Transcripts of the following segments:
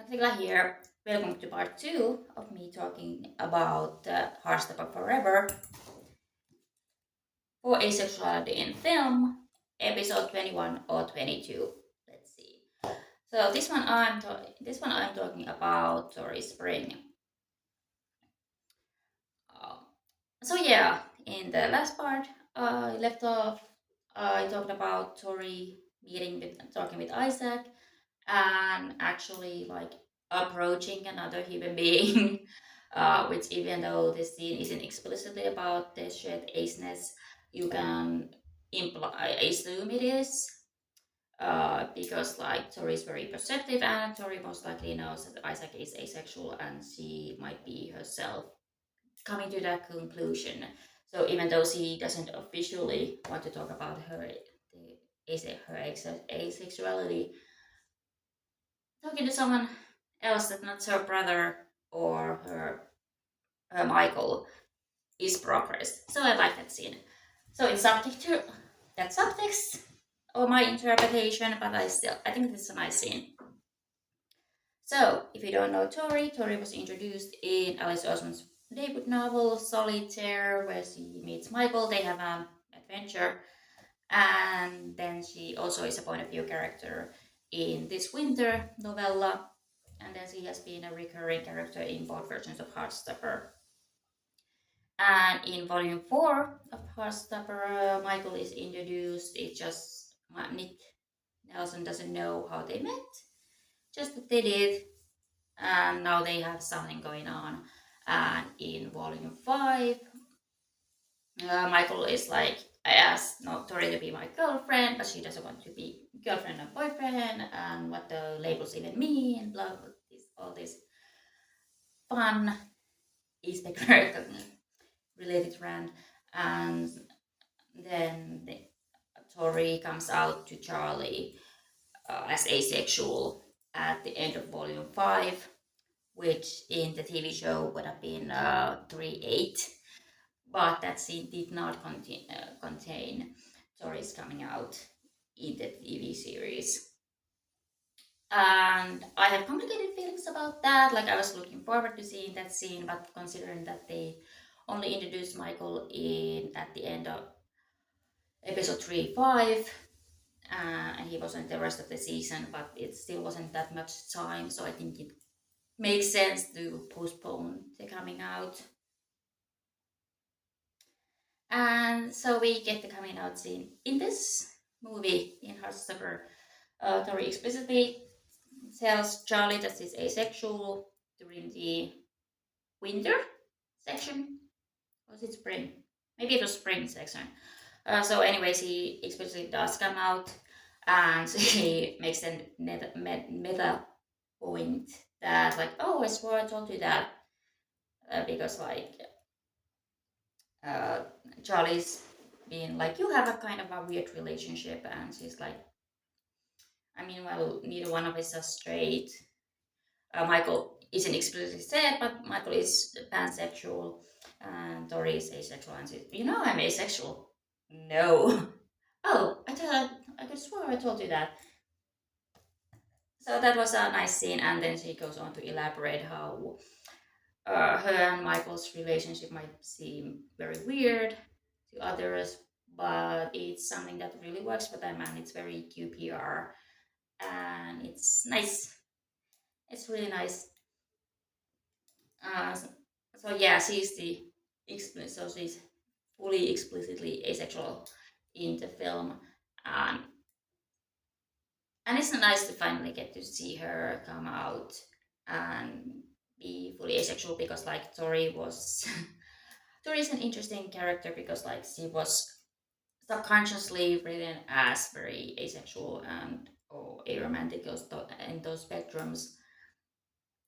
Atila here. Welcome to part 2 of me talking about Heartstopper Forever for asexuality in film, episode 21 or 22. Let's see. So this one I'm talking about Tori Spring. Um, so yeah, in the last part I left off. I talked about Tori talking with Isaac and actually like approaching another human being, which even though this scene isn't explicitly about the shared aceness, you can assume it is. Because like Tori is very perceptive and Tori most likely knows that Isaac is asexual and she might be herself coming to that conclusion. So even though she doesn't officially want to talk about her asexuality, talking to someone else that's not her brother or her Michael is progress. So I like that scene. So it's subject to that subtext or my interpretation, but I think this is a nice scene. So if you don't know Tori, Tori was introduced in Alice Osman's debut novel Solitaire, where she meets Michael. They have an adventure, and then she also is a point of view character in this winter novella, and then she has been a recurring character in both versions of Heartstopper. And in volume 4 of Heartstopper, Michael is introduced. It's just Nick Nelson doesn't know how they met, just that they did, and now they have something going on. And in volume 5, Michael is like, I asked no, Tori to be my girlfriend, but she doesn't want to be girlfriend or boyfriend, and what the labels even mean, and blah, blah, all this fun e-spectre related rant. And then Tori comes out to Charlie as asexual at the end of volume 5, which in the TV show would have been 3-8, but that scene did not contain Tori's coming out in the TV series. And I have complicated feelings about that. Like, I was looking forward to seeing that scene, but considering that they only introduced Michael in at the end of episode 3-5, and he wasn't the rest of the season, but it still wasn't that much time, so I think it makes sense to postpone the coming out. And so we get the coming out scene in this movie in Heartstopper. Tori explicitly tells Charlie that he's asexual during the winter section. Was it spring? Maybe it was spring section. So, anyways, he explicitly does come out, and he makes a meta point that, like, oh, I swore I told you that, because like uh, Charlie's being like, you have a kind of a weird relationship, and she's like, I mean, well, neither one of us are straight. Michael isn't explicitly said, but Michael is pansexual, and Tori is asexual, and says, you know, I'm asexual. No. Oh, I could swear I told you that. So that was a nice scene, and then she goes on to elaborate how her and Michael's relationship might seem very weird to others, but it's something that really works for them, and it's very QPR, and it's nice. It's really nice. Uh, so, so yeah, she's the so she's fully explicitly asexual in the film, and it's nice to finally get to see her come out and be fully asexual, because like Tori was Tori is an interesting character because like she was subconsciously written as very asexual and or aromantic in those spectrums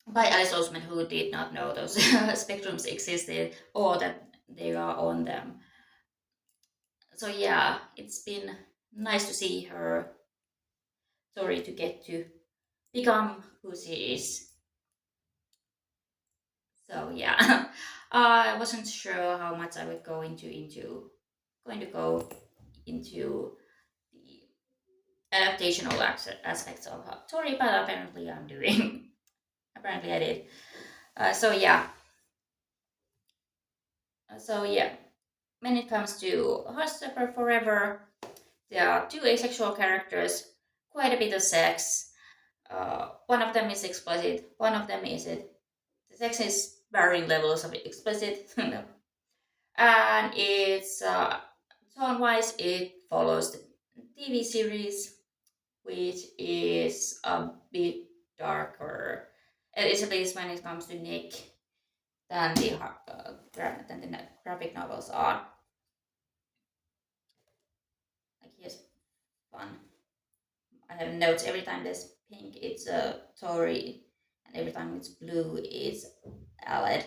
by Alice Osman, who did not know those spectrums existed or that they are on them. So yeah, it's been nice to see her Tori to get to become who she is. So yeah, I wasn't sure how much I would go going to go into the adaptational aspects of Tori, but apparently I'm doing. Apparently, I did. So yeah, so yeah. When it comes to Heartstopper Forever, there are two asexual characters, quite a bit of sex. One of them is explicit, one of them isn't. The sex is varying levels of explicit, and it's tone-wise, it follows the TV series, which is a bit darker, at least when it comes to Nick, than the graphic novels are. Like here's fun. I have notes every time there's pink, it's a Tori, and every time it's blue, it's Aled.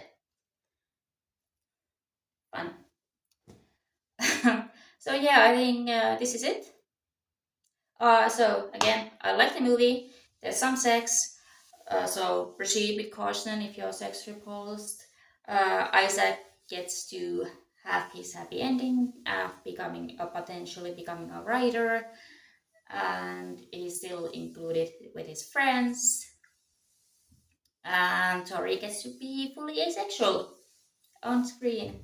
Fun. So yeah, I think this is it. So again, I like the movie. There's some sex, so proceed with caution if you're sex repulsed. Isaac gets to have his happy ending of becoming a potentially becoming a writer, and he's still included with his friends. And Tori gets to be fully asexual on screen.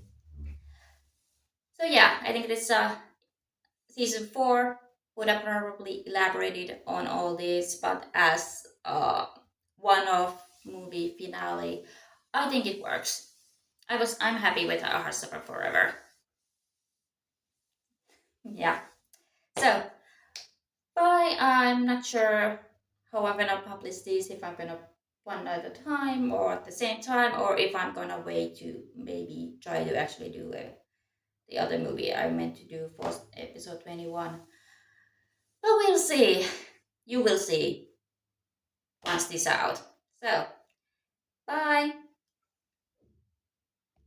So yeah, I think this season 4 would have probably elaborated on all this, but as one of movie finale, I think it works. I'm happy with Heartstopper Forever. Yeah. So bye. I'm not sure how I'm gonna publish this. If I'm gonna one at a time or at the same time, or if I'm gonna wait to maybe try to actually do the other movie I meant to do for episode 21. But we'll see. You will see once this out. So, bye.